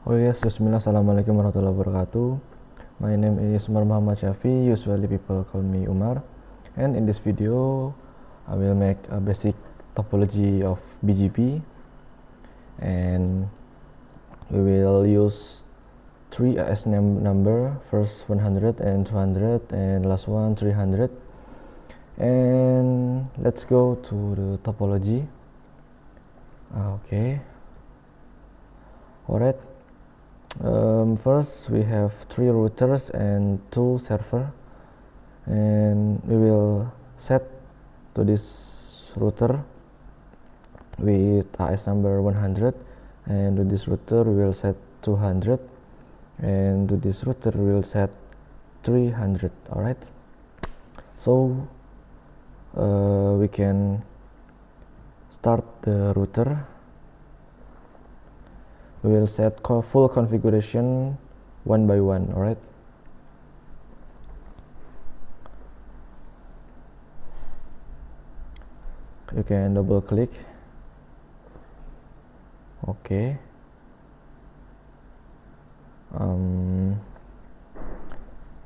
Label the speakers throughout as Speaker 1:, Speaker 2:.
Speaker 1: Oh yes, bismillah, assalamualaikum warahmatullahi wabarakatuh. My name is Umar Muhammad Syafi, usually people call me Umar. And in this video, I will make a basic topology of BGP. And we will use three AS number, first 100 and 200 and last one 300. And let's go to the topology. Okay. Alright. First we have 3 routers and 2 server, and we will set to this router with AS number 100, and to this router we will set 200, and to this router we will set 300. Alright, so we can start the router. We will set full configuration one by one. Alright, you can double click. Okay,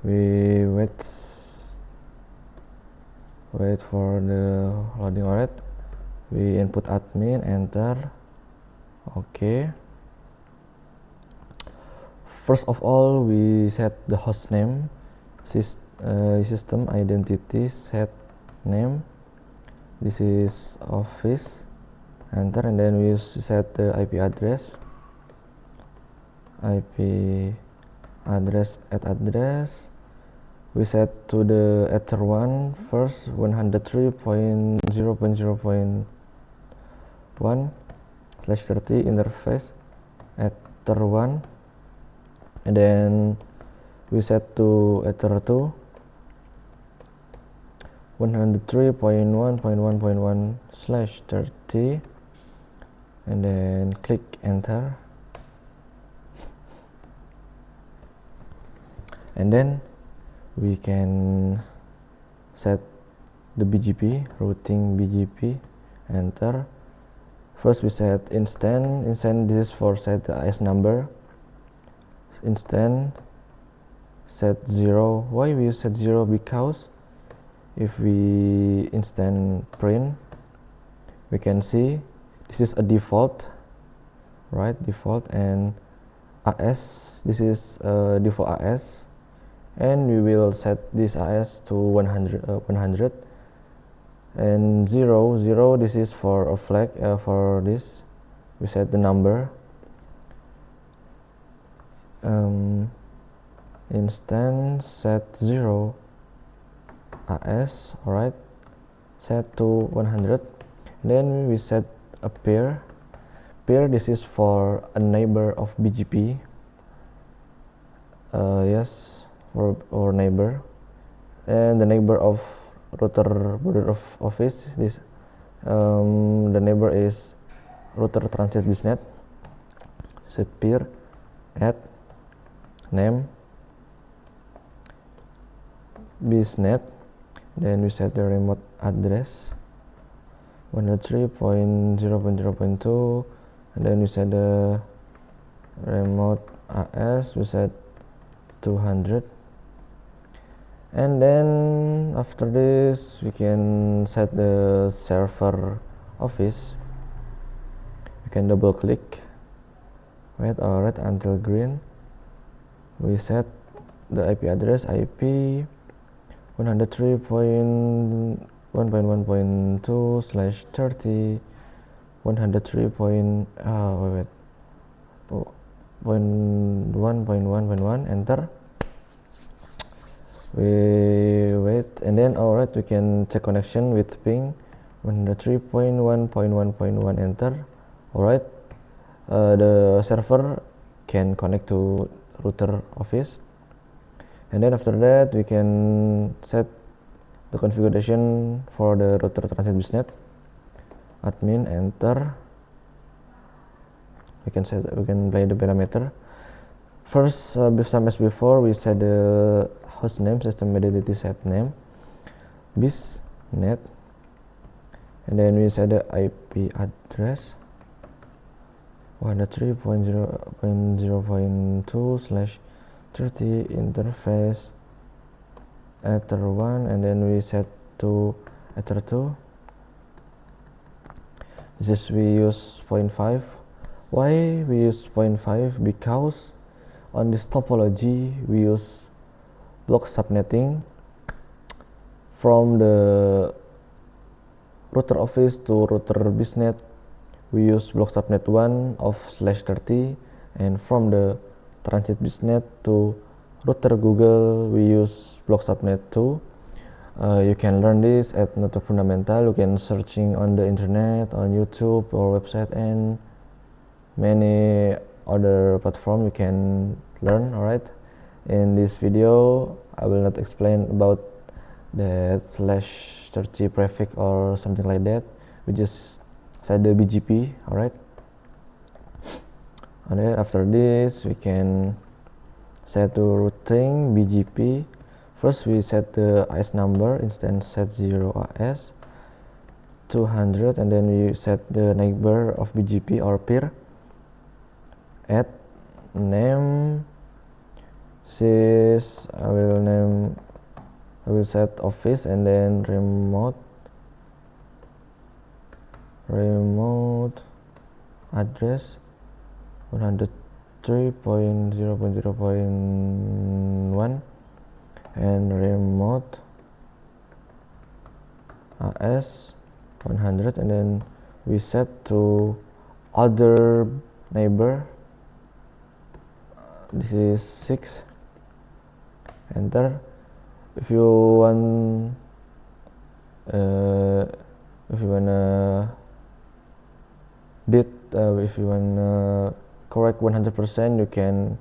Speaker 1: we wait for the loading. Alright, we input admin, enter. Okay, first of all we set the host name, system identity set name. This is office, enter, and then we set the IP address, address. We set to the ether 1 first, 103.0.0.1/30 interface ether 1, and then we set to ether 2 103.1.1.1/30, and then click enter, and then we can set the BGP, routing BGP, enter. First we set instant, this is for set the AS number, instant set 0. Why we set 0? Because if we instant print, we can see this is a default, right? Default, and AS, this is default AS, and we will set this AS to 100, and 0, this is for a flag. For this we set the number, instant set 0 AS. Alright, set to 100. Then we set a pair, this is for a neighbor of BGP. Yes, or neighbor, and the neighbor of router border of office, this the neighbor is router transit bisnet. Set peer, add name bisnet, then we set the remote address 103.0.0.2, and then we set the remote AS, we set 200, and then after this we can set the server office. We can double click, wait until green. We set the IP address, IP 103.1.1.2/30, 103.1.1.1, enter. We wait, and then alright, we can check connection with ping 103.1.1.1, enter. Alright, the server can connect to router office, and then after that we can set the configuration for the router transit bisnet, admin, enter. We can play the parameter. First, same as before, we set the host name, system identity set name, bisnet, and then we set the IP address 103.0.0.2/30 interface ether1, and then we set to ether2. This is we use 0.5. Why we use 0.5? Because on this topology we use block subnetting from the router office to router BizNet. We use block subnet 1 of /30, and from the transit BizNet to router Google we use block subnet 2. You can learn this at Network Fundamental. You can searching on the internet, on YouTube or website, and many other platform you can learn. Alright, in this video I will not explain about that /30 prefix or something like that. We just set the BGP. Alright, and then after this we can set to routing BGP. First we set the AS number, instance set 0 AS 200, and then we set the neighbor of BGP or peer. Add name, this I will set office, and then remote address 103.0.0.1 and remote AS 100, and then we set to other neighbor. This is 6. Enter. If you wanna correct 100%, you can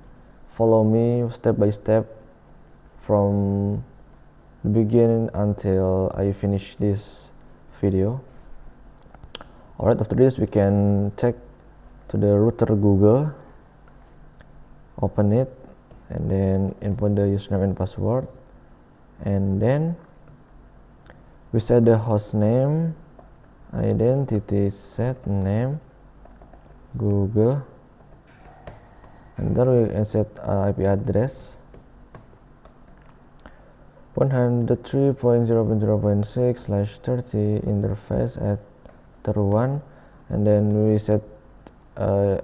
Speaker 1: follow me step by step from the beginning until I finish this video. Alright, after this we can check to the router Google, open it, and then input the username and password, and then we set the host name, identity set name Google, and then we set IP address 103.0.0.6/30 interface at ether1, and then we set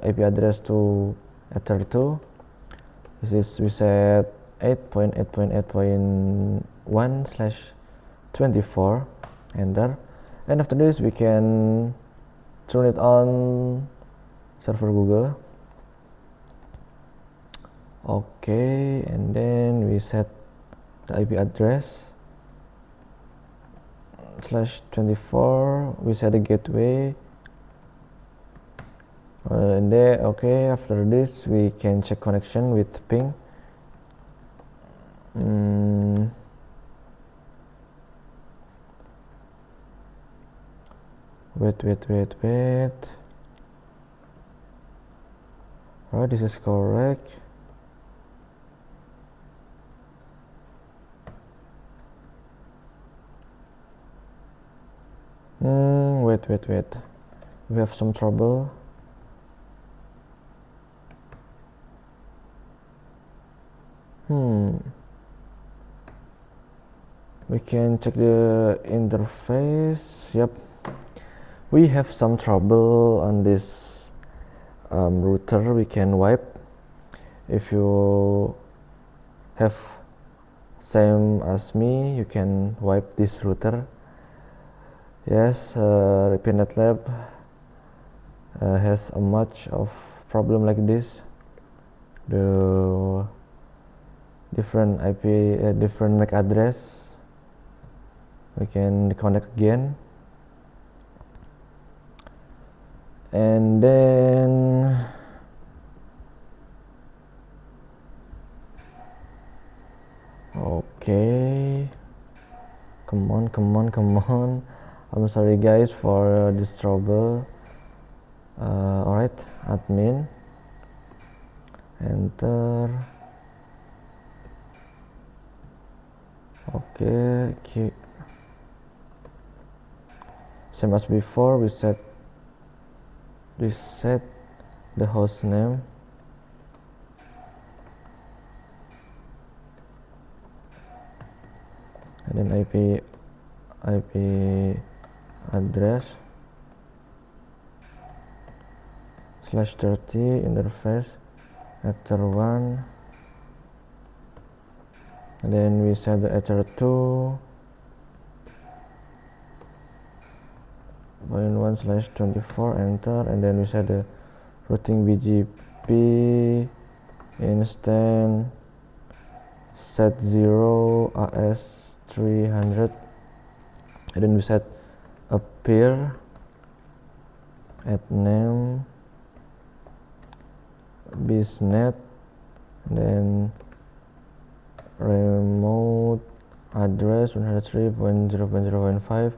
Speaker 1: IP address to ether2. This is we set 8.8.8.1/24. Enter, and after this we can turn it on server Google. Okay, and then we set the IP address /24. We set the gateway, and then okay, after this we can check connection with ping. Wait. Right, this is correct. Wait. We have some trouble. We can check the interface. Yep, we have some trouble on this router. We can wipe. If you have same as me, you can wipe this router. Yes, RPNet Lab has a much of problem like this. The different IP, different MAC address. We can connect again, and then okay, come on. I'm sorry guys for this trouble. Alright, admin, enter. Okay, same as before, we set the host name, and then IP address /30 interface ether1, and then we set the ether2 .1/24, enter, and then we set the routing BGP instance set 0 AS300, and then we set a peer at name biznet, and then remote address 103.0.0.5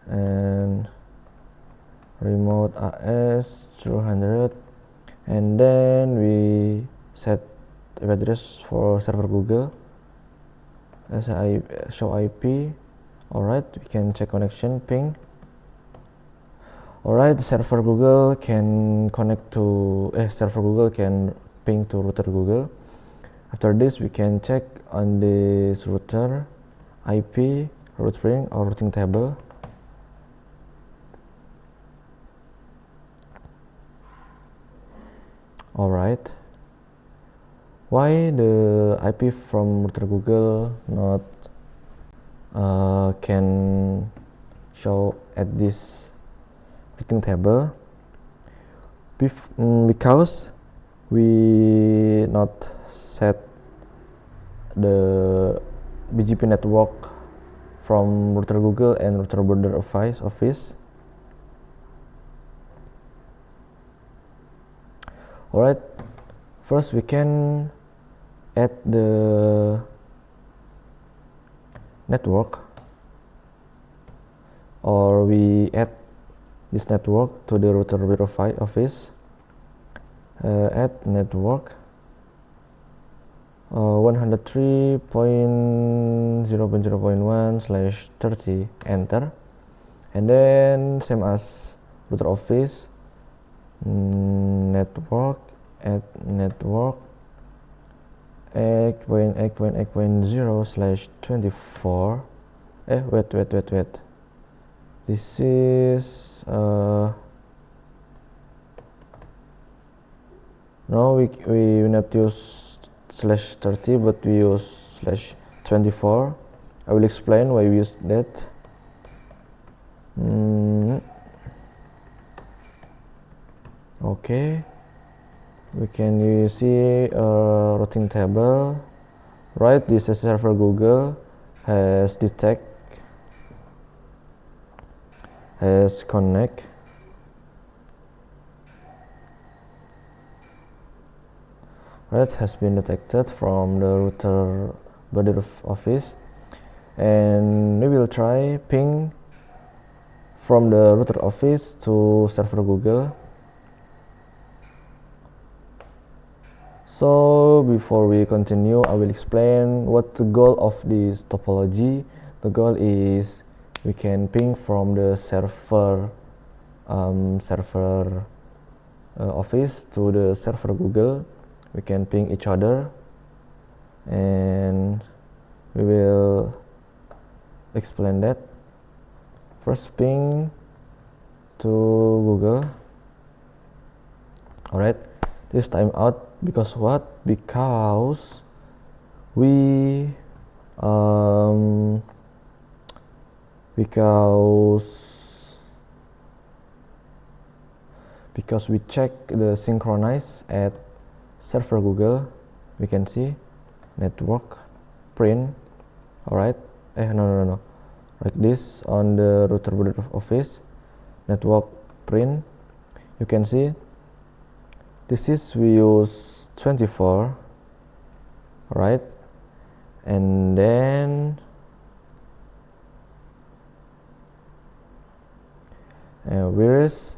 Speaker 1: and remote AS 200, and then we set IP address for server Google as show IP. Alright, we can check connection ping. Alright, the server Google can connect to server Google can ping to router Google. After this, we can check on this router IP route string or routing table. Alright, why the IP from router Google not can show at this routing table? Because we not set the BGP network from router Google and router border office. Alright, first we can add the network, or we add this network to the router border office. Add network 103.0.0.1/30, enter, and then same as router office, network add network 8.8.8.0/24. Wait, this is no, we not use /30, but we use /24. I will explain why we use that. Okay, we can see a routing table. Right, this is server Google has detect, has connect, right, has been detected from the router border office, and we will try ping from the router office to server Google. So before we continue, I will explain what the goal of this topology. The goal is we can ping from the server office to the server Google. We can ping each other, and we will explain that. First, ping to Google. Alright, this time out because what? Because we because we check the synchronize at server Google, we can see network print. Alright, no, like this on the router border office, network print. You can see this is we use 24, right? And then where is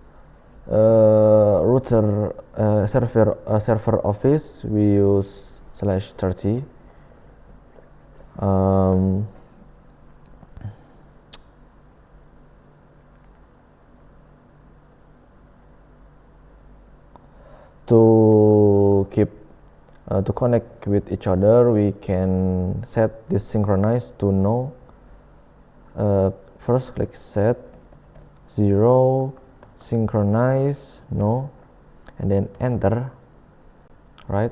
Speaker 1: router server office, we use /30. to keep to connect with each other, we can set this synchronize to no. First click set 0 synchronize no, and then enter. Right,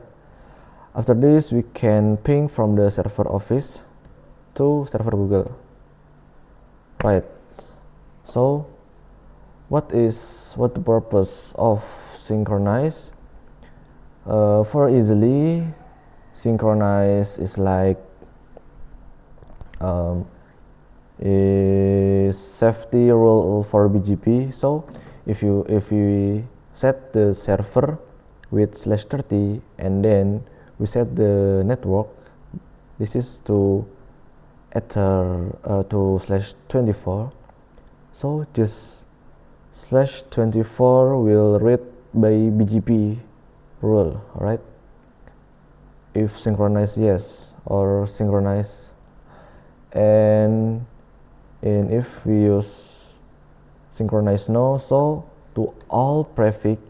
Speaker 1: after this we can ping from the server office to server Google. Right, so what the purpose of synchronize? For easily synchronize is like is safety rule for BGP. So if we set the server with /30 and then we set the network, this is to Ether to /24, so just /24 will read by BGP rule. Alright, if synchronize yes or synchronize, and if we use synchronize no, so to all prefix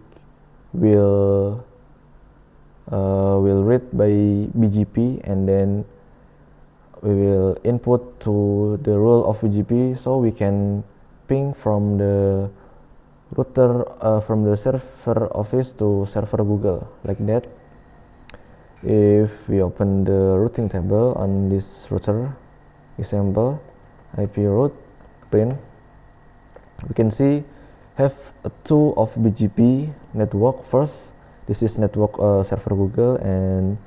Speaker 1: will read by BGP, and then we will input to the rule of BGP, so we can ping from the router from the server office to server Google, like that. If we open the routing table on this router, example IP route print, we can see have two of BGP network. First, this is network server Google, and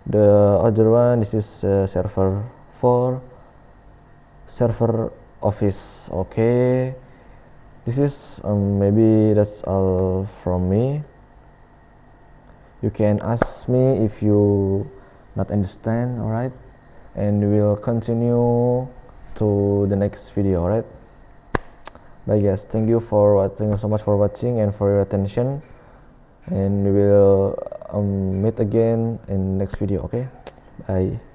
Speaker 1: the other one, this is server for server office. Okay, this is maybe that's all from me. You can ask me if you not understand. Alright, and we'll continue to the next video. Alright, bye guys, thank you so much for watching and for your attention, and we will meet again in next video. Okay, bye.